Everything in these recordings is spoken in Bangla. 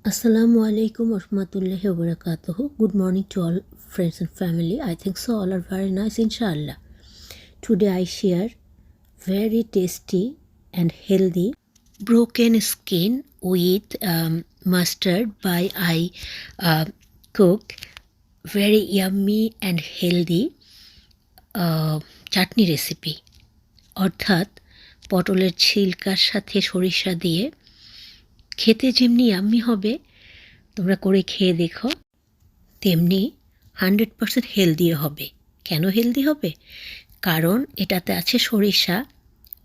Assalamu alaikum warahmatullahi wabarakatuh. Good morning to all friends and family. I think so all are very nice inshallah. Today I share very tasty and healthy broken skin with mustard by I cook very yummy and healthy chutney recipe অর্থাৎ পটলের ছিলকার সাথে সরিষা দিয়ে খেতে যেমনি ইয়াম্মি হবে তোমরা করে খেয়ে দেখো তেমনি 100% হেলদিও হবে। কেন হেলদি হবে? কারণ এটাতে আছে সরিষা,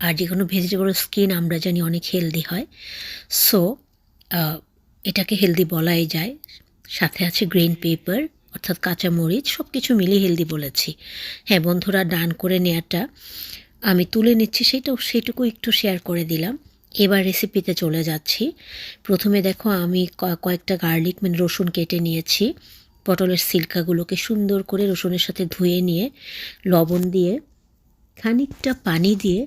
আর যে কোনো ভেজিটেবল স্কিন আমরা জানি অনেক হেলদি হয়, সো এটাকে হেলদি বলাই যায়। সাথে আছে গ্রিন পেপার অর্থাৎ কাঁচামরিচ, সব কিছু মিলিয়ে হেলদি বলেছি। হ্যাঁ বন্ধুরা, ডান করে নেওয়াটা আমি তুলে নিচ্ছি, সেইটুকু একটু শেয়ার করে দিলাম। এবার রেসিপিতে চলে যাচ্ছি। প্রথমে দেখো আমি কয়েকটা গার্লিক মানে রসুন কেটে নিয়েছি। পটলের সিল্কাগুলোকে সুন্দর করে রসুনের সাথে ধুয়ে নিয়ে লবণ দিয়ে খানিকটা পানি দিয়ে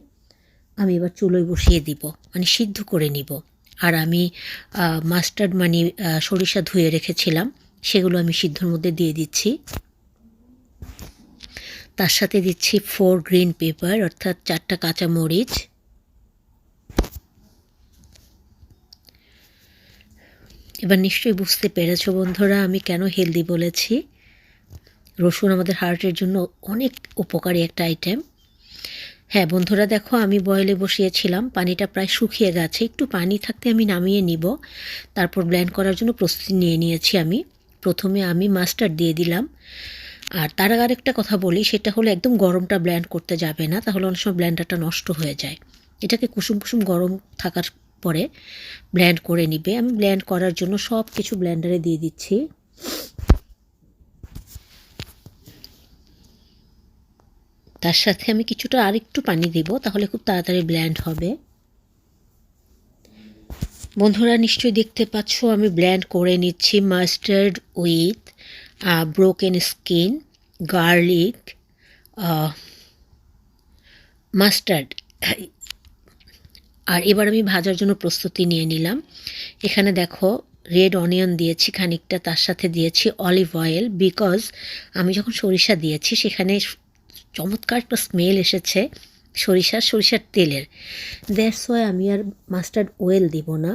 আমি এবার চুলোয় বসিয়ে দিব, মানে সিদ্ধ করে নিব। আর আমি মাস্টার্ড মানে সরিষা ধুয়ে রেখেছিলাম, সেগুলো আমি সিদ্ধর মধ্যে দিয়ে দিচ্ছি। তার সাথে দিচ্ছি 4 গ্রিন পেপার অর্থাৎ 4টা কাঁচামরিচ। এবার নিশ্চয়ই বুঝতে পেরেছো বন্ধুরা আমি কেন হেলদি বলেছি। রসুন আমাদের হার্টের জন্য অনেক উপকারী একটা আইটেম। হ্যাঁ বন্ধুরা, দেখো আমি বয়েলে বসিয়েছিলাম, পানিটা প্রায় শুকিয়ে গেছে, একটু পানি থাকতে আমি নামিয়ে নিব। তারপর ব্লেন্ড করার জন্য প্রস্তুতি নিয়ে নিয়েছি আমি। প্রথমে আমি মাস্টার্ড দিয়ে দিলাম। আর তার আগে আরেকটা কথা বলি, সেটা হলো একদম গরমটা ব্লেন্ড করতে যাবে না, তাহলে অনেক সময় ব্লেন্ডারটা নষ্ট হয়ে যায়। এটাকে কুসুম কুসুম গরম থাকার পরে ব্লেন্ড করে নিবে। আমি ব্লেন্ড করার জন্য সব কিছু ব্লেন্ডারে দিয়ে দিচ্ছি। তার সাথে আমি কিছুটা আরেকটু পানি দিব, তাহলে খুব তাড়াতাড়ি ব্লেন্ড হবে। বন্ধুরা নিশ্চয়ই দেখতে পাচ্ছ আমি ব্লেন্ড করে নিচ্ছি mustard with broken skin, garlic, mustard. আর এবার আমি ভাজার জন্য প্রস্তুতি নিয়ে নিলাম। এখানে দেখো রেড অনিয়ন দিয়েছি খানিকটা, তার সাথে দিয়েছি অলিভ অয়েল, বিকজ আমি যখন সরিষা দিয়েছি সেখানে চমৎকার একটা স্মেল এসেছে সরিষার তেলের। দ্যাটস ওয়াই আমি আর মাস্টার্ড অয়েল দিব না,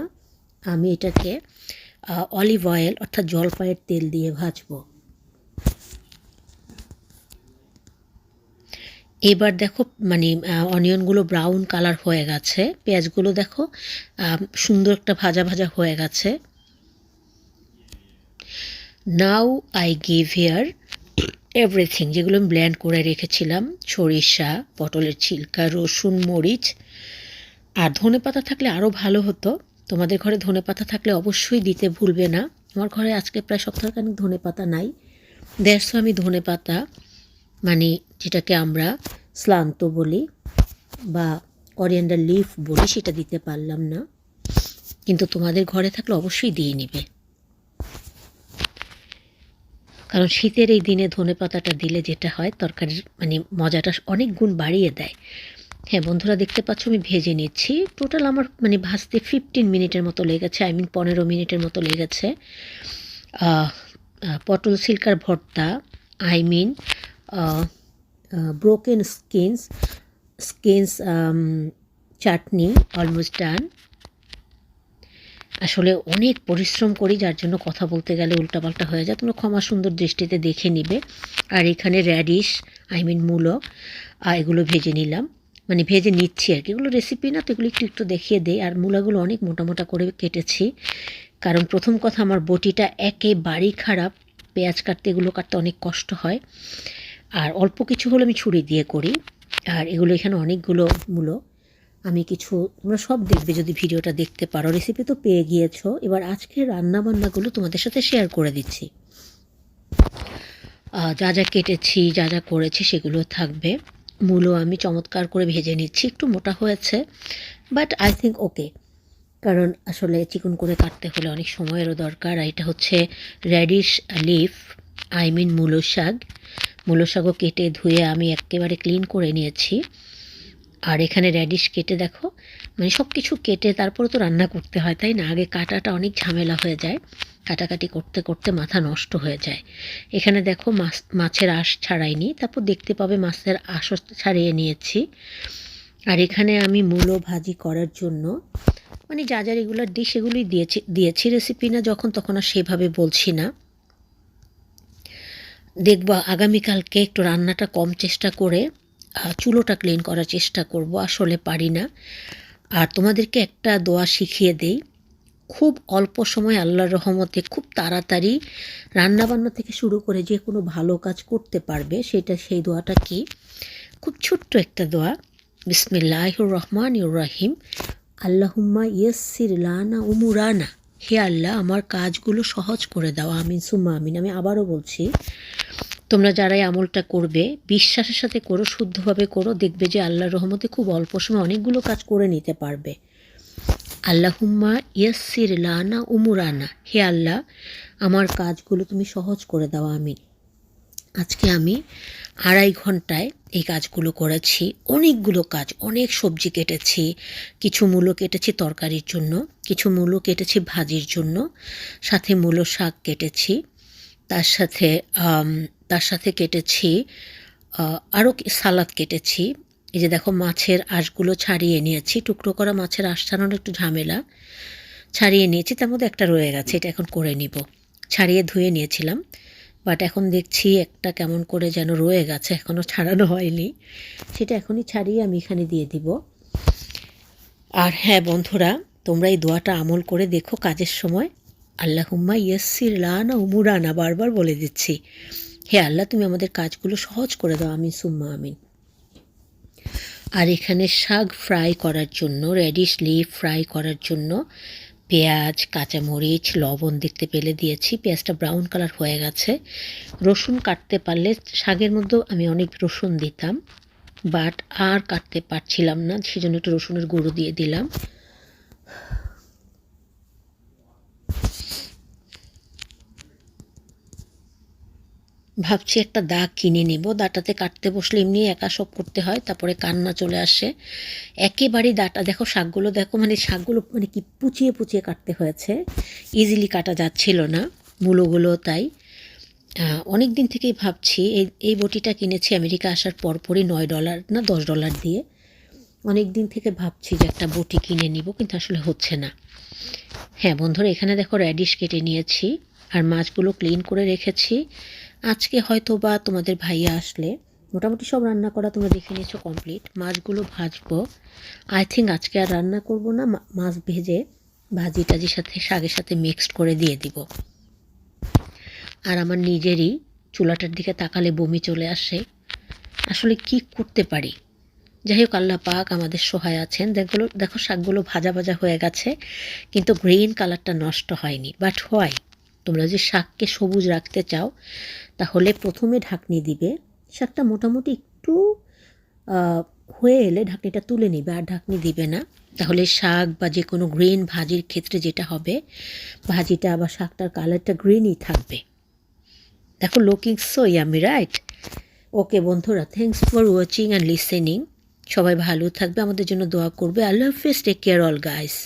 আমি এটাকে অলিভ অয়েল অর্থাৎ জলপাইয়ের তেল দিয়ে ভাজবো। এবার দেখো মানে অনিয়নগুলো ব্রাউন কালার হয়ে গেছে, পেঁয়াজগুলো দেখো সুন্দর একটা ভাজা ভাজা হয়ে গেছে। Now I give here everything, যেগুলো আমি ব্লেন্ড করে রেখেছিলাম, সরিষা, পটলের ছিলকা, রসুন, মরিচ। আর ধনেপাতা থাকলে আরও ভালো হতো, তোমাদের ঘরে ধনেপাতা থাকলে অবশ্যই দিতে ভুলবে না। আমার ঘরে আজকে প্রায় সপ্তাহখানেক ধনেপাতা নাই, দ্যাটস আমি ধনেপাতা মানে যেটাকে আমরা স্লান্ত বলি বা করিয়েন্ডার লিফ বলি সেটা দিতে পারলাম না, কিন্তু তোমাদের ঘরে থাকলে অবশ্যই দিয়ে নিবে, কারণ শীতের এই দিনে ধনেপাতাটা দিলে যেটা হয় তরকারির মানে মজাটা অনেক গুণ বাড়িয়ে দেয়। হ্যাঁ বন্ধুরা দেখতে পাচ্ছ আমি ভেজে নিচ্ছি। টোটাল আমার মানে ভাজতে 15 মিনিটের মতো লেগেছে, 15 মিনিটের মতো লেগেছে। পটল সিল্কার ভর্তা, I broken skins chutney almost done. আসলে অনেক পরিশ্রম করি, যার জন্য কথা বলতে গেলে উল্টাপাল্টা হয়ে যায়, তোমরা ক্ষমা সুন্দর দৃষ্টিতে দেখে নিবে। আর এখানে র্যাডিশ মূলো এগুলো ভেজে নিলাম, মানে ভেজে নিচ্ছি আর কি, এগুলো রেসিপি না তো, এগুলো একটু একটু দেখিয়ে দেই। আর মূলাগুলো অনেক মোটা মোটা করে কেটেছি, কারণ প্রথম কথা আমার বটিটা একেবারেই খারাপ, পেঁয়াজ কাটতে এগুলো কাটতে অনেক কষ্ট হয়। আর অল্প কিছু হলে আমি ছুরি দিয়ে করি। আর এগুলো এখানে অনেকগুলো মূলো, আমি কিছু তোমরা সব দেখবে যদি ভিডিওটা দেখতে পারো, রেসিপি তো পেয়ে গিয়েছো। এবার আজকের রান্নাবান্নাগুলো তোমাদের সাথে শেয়ার করে দিচ্ছি, যা যা কেটেছি যা যা করেছি সেগুলো থাকবে। মূলো আমি চমৎকার করে ভেজে নিচ্ছি, একটু মোটা হয়েছে বাট আই থিঙ্ক ওকে, কারণ আসলে চিকন করে কাটতে হলে অনেক সময়েরও দরকার। আর এটা হচ্ছে র্যাডিশ লিফ মূলো শাকও কেটে ধুয়ে আমি একেবারে ক্লিন করে নিয়েছি। আর এখানে র্যাডিশ কেটে দেখো, মানে সব কিছু কেটে তারপরে তো রান্না করতে হয়, তাই না? আগে কাটাটা অনেক ঝামেলা হয়ে যায়, কাটাকাটি করতে করতে মাথা নষ্ট হয়ে যায়। এখানে দেখো মাছের আঁশ ছাড়াইনি, তারপর দেখতে পাবে মাছের আঁশও ছাড়িয়ে নিয়েছি। আর এখানে আমি মূলো ভাজি করার জন্য মানে যা যা রেগুলার ডিশ এগুলোই দিয়েছি রেসিপি না যখন তখন আর সেভাবে বলছি না। দেখবা আগামীকালকে একটু রান্নাটা কম চেষ্টা করে চুলোটা ক্লিন করার চেষ্টা করব, আসলে পারি না। আর তোমাদেরকে একটা দোয়া শিখিয়ে দেই, খুব অল্প সময় আল্লাহর রহমতে খুব তাড়াতাড়ি রান্নাবান্না থেকে শুরু করে যে কোনো ভালো কাজ করতে পারবে। সেই দোয়াটা কি? খুব ছোট্ট একটা দোয়া, বিসমিল্লাহির রহমানির রহিম, আল্লাহুম্মা ইয়াসসির লানা উমুরানা, হে আল্লাহ আমার কাজগুলো সহজ করে দাও, আমিন সুম্মা আমিন। আমি আবারও বলছি, তোমরা যারাই আমলটা করবে বিশ্বাসের সাথে করো, শুদ্ধভাবে করো, দেখবে যে আল্লাহর রহমতে খুব অল্প সময় অনেকগুলো কাজ করে নিতে পারবে। আল্লাহুম্মা ইয়াসসির লানা উমুরানা, হে আল্লাহ আমার কাজগুলো তুমি সহজ করে দাও, আমিন। আজকে আমি 2.5 ঘন্টায় এই কাজগুলো করেছি, অনেকগুলো কাজ, অনেক সবজি কেটেছি, কিছু মূলো কেটেছি তরকারির জন্য, কিছু মূলো কেটেছি ভাজির জন্য, সাথে মূলো শাক কেটেছি, তার সাথে কেটেছি আরও সালাদ কেটেছি। এই যে দেখো মাছের আঁশগুলো ছাড়িয়ে নিয়েছি, টুকরো করা মাছের আঁশ ছাড়ানোর একটু ঝামেলা, ছাড়িয়ে নিয়েছি, তার মধ্যে একটা রয়ে গেছে, এটা এখন করে নিব। ছাড়িয়ে ধুয়ে নিয়েছিলাম, বাট এখন দেখছি একটা কেমন করে যেন রয়ে গেছে, এখনও ছাড়ানো হয়নি, সেটা এখনই ছাড়িয়ে আমি এখানে দিয়ে দিব। আর হ্যাঁ বন্ধুরা, তোমরা এই দোয়াটা আমল করে দেখো কাজের সময়, আল্লাহুম্মা ইয়াসসির লানা উমুরানা, বারবার বলে দিচ্ছি, হে আল্লাহ তুমি আমাদের কাজগুলো সহজ করে দাও, আমিন সুম্মা আমিন। আর এখানে শাক ফ্রাই করার জন্য, রেডিশ লিফ ফ্রাই করার জন্য পেঁয়াজ, কাঁচামরিচ, লবণ দেখতে পেলে দিয়েছি, পেঁয়াজটা ব্রাউন কালার হয়ে গেছে। রসুন কাটতে পারলে শাকের মধ্যেও আমি অনেক রসুন দিতাম, বাট আর কাটতে পারছিলাম না, সেজন্য একটু রসুনের গুঁড়ো দিয়ে দিলাম। ভাবছি একটা দা কিনে নেব, দাটাতে কাটতে বসলে এমনি একা সব করতে হয়, তারপরে কান্না চলে আসে একেবারেই। দাটা দেখো, শাকগুলো দেখো, মানে শাকগুলো মানে কি পুচিয়ে পুচিয়ে কাটতে হয়েছে, ইজিলি কাটা যাচ্ছিল না, মূলোগুলো তাই। অনেক দিন থেকেই ভাবছি, এই বটিটা কিনেছি আমেরিকা আসার পরপরই $9 না $10 দিয়ে। অনেক দিন থেকে ভাবছি যে একটা বটি কিনে নিব, কিন্তু আসলে হচ্ছে না। হ্যাঁ বন্ধুরা, এখানে দেখো র্যাডিশ কেটে নিয়েছি আর মাছগুলো ক্লিন করে রেখেছি। আজকে হয়তো বা তোমাদের ভাইয়া আসলে মোটামুটি সব রান্না করা তোমরা দেখে নিয়েছো কমপ্লিট। মাছগুলো ভাজবো, আই থিঙ্ক আজকে আর রান্না করব না, মাছ ভেজে ভাজি টাজির সাথে শাকের সাথে মিক্সড করে দিয়ে দিব। আর আমার নিজেরই চুলাটার দিকে তাকালে বমি চলে আসে, আসলে কি করতে পারি। যাই হোক, আল্লাহ পাক আমাদের সহায় আছেন। দেখো শাকগুলো ভাজা ভাজা হয়ে গেছে, কিন্তু গ্রিন কালারটা নষ্ট হয়নি। বাট হয়, তোমরা যদি শাককে সবুজ রাখতে চাও তাহলে প্রথমে ঢাকনি দিবে, শাকটা মোটামুটি একটু হয়ে এলে ঢাকনিটা তুলে নিবে, আর ঢাকনি দিবে না। তাহলে শাক বা যে কোনো গ্রিন ভাজির ক্ষেত্রে যেটা হবে, ভাজিটা বা শাকটার কালারটা গ্রিনই থাকবে। দেখো, লুকিং সো ইয়ামি, রাইট? ওকে বন্ধুরা, thanks for watching and listening. সবাই ভালো থাকবে, আমাদের জন্য দোয়া করবে। আল্লাহ হাফেজ, টেক কেয়ার অল গাইস।